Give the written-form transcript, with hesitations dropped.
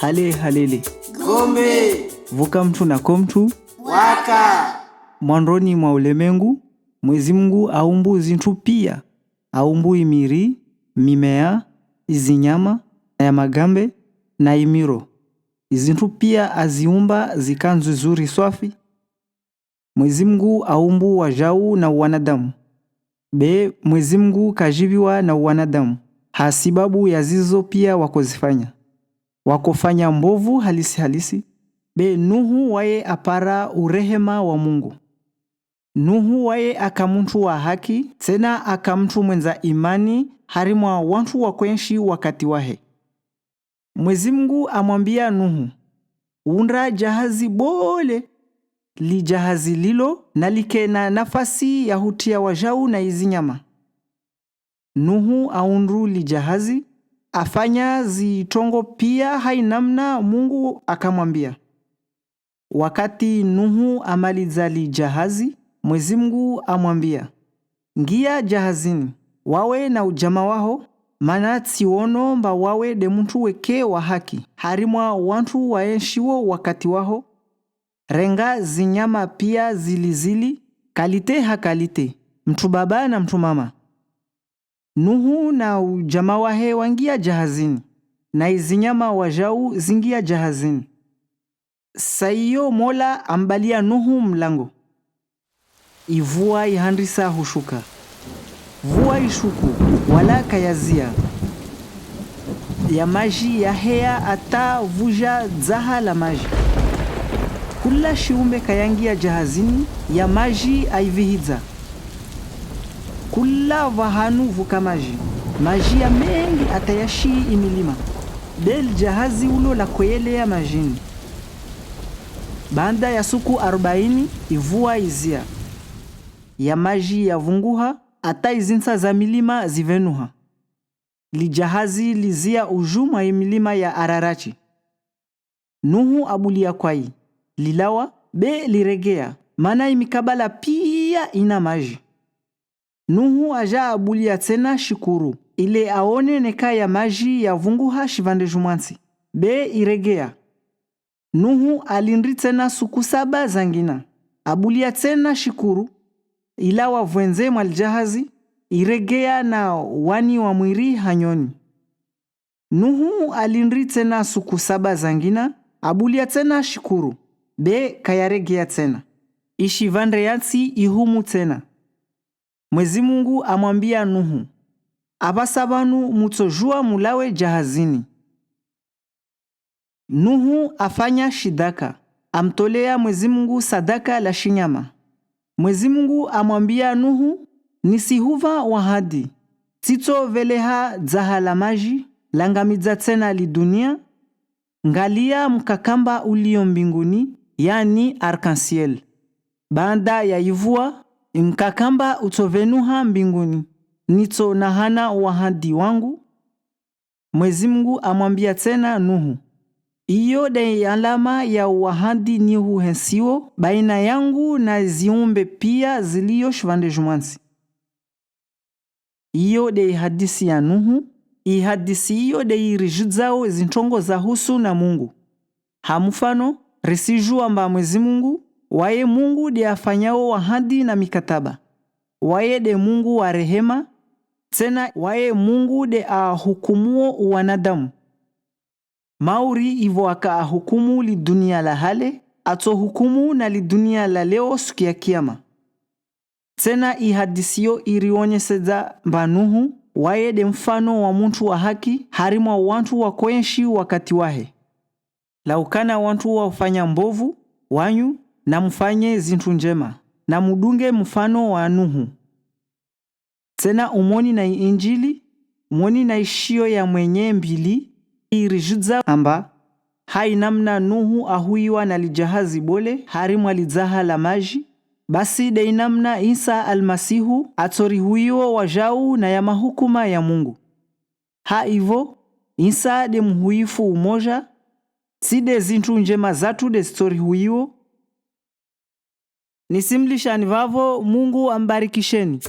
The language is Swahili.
hale halele Gombe vukamtu na komtu waka mwanroni mwa ulemengu. Mwenyezi Mungu aumbu zintu pia, aumbu imiri, mimea, izinyama ya magambe na imiro. Izintu pia aziumba zikanzu zuri swafi. Mwenyezi Mungu aumbu wajau na wanadamu. Mwenyezi Mungu kajibiwa na wanadamu hasibabu ya zizo pia wakozifanya, wakofanya mbovu halisi. Nuhu waye apara urehema wa Mungu. Nuhu waye akamuntu wa haki, tena akamtu mwenza imani harimwa wantu wakwenshi wakati wahe. Mwenyezi Mungu amwambia Nuhu, unda jahazi bole, li jahazi lilo na like na nafasi ya hutia wajau na izinyama. Nuhu aundu li jahazi, afanya zitongo pia hainamna. Mungu akamwambia. Wakati Nuhu amaliza li jahazi, Mwenyezi Mungu amwambia, ngia jahazini, wawe na ujama waho, mana tiono mba wawe de muntu weke wa haki, harimwa wantu waenshiwo wakati waho, renga zinyama pia zilizili, kalite hakalite, mtu baba na mtu mama. Nuhu na ujama wahe wangia jahazini, na izinyama wajau zingia jahazini. Saiyo Mola ambalia Nuhu mlango. Ivua ihandisa hushuka, vua ishuku wala kayazia, ya maji ya hea ata vuja zaha la maji. Kula shiume kayangia jahazini, ya maji aivihiza. Kula vahanu vuka maji ya mengi atayashi imilima. Bel jahazi ulo la kwelea majini. Baada ya suku 40 ivua izia, ya maji ya vunguha ata izinsa za milima zivenuha. Lijahazi lizia ujuma ya milima ya Ararati. Nuhu abulia kwai, lilawa liregea, mana imikabala pia ina maji. Nuhu aja abulia tena shikuru, ile aone neka ya maji ya vunguha shivande jumwansi, iregea. Nuhu alindri tena suku 7 zangina, abulia tena shikuru, ila wavwenze mwaljahazi, iregea na wani wa mwiri hanyoni. Nuhu alindri tena suku 7 zangina, abulia tena shikuru, kayaregea tena. Ishivande yansi ihumu tena. Mwenyezi Mungu amwambia Nuhu, abasabanu mutojua mulawe jahazini. Nuhu afanya shidaka, amtolea Mwenyezi Mungu sadaka la shinyama. Mwenyezi Mungu amwambia Nuhu, nisihuva wahadi, tito veleha zaha la maji, langamiza tena li dunia, ngalia mkakamba ulio mbinguni, yani arc-en-ciel. Baada ya ivua, mkakamba utovenuha mbinguni, nito nahana wahadi wangu. Mwenyezi Mungu amwambia tena Nuhu, iyo de alama ya wahadi ni huhensiwo baina yangu na ziumbe pia ziliyo shvande jumwansi. Iyo de hadisi ya Nuhu, ihadisi iyo de irijudzao zintongo za husu na Mungu. Hamufano, risijua mba Mwenyezi Mungu, waye Mungu de afanyao wahadi na mikataba. Waye de Mungu wa rehema, tena waye Mungu de ahukumuo wanadamu. Mauri ivo aka hukumu li dunia la hale, ato hukumu na li dunia la leo siku ya kiyama. Tena ihadisio irionyeseza mba Nuhu, waye de mfano wa muntu wa haki, harimwa wantu wa kwenshi wakati wahe. Laukana wantu wa ufanya mbovu, wanyu, na mfanye zintu njema, na mudunge mfano wa Nuhu. Tena umoni na injili, umoni na ishio ya mwenye mbili, irijudza amba hainamna Nuhu ahuiwa na lijahazi bole harimwa lizaha la maji. Basi dainamna Isa almasihu atorihuiwa wajau na ya mahukuma ya Mungu. Ivo Isa de mhuifu umoja, side zintu njema zatu de storihuiwo. Nisimlisha nivavo. Mungu ambarikisheni.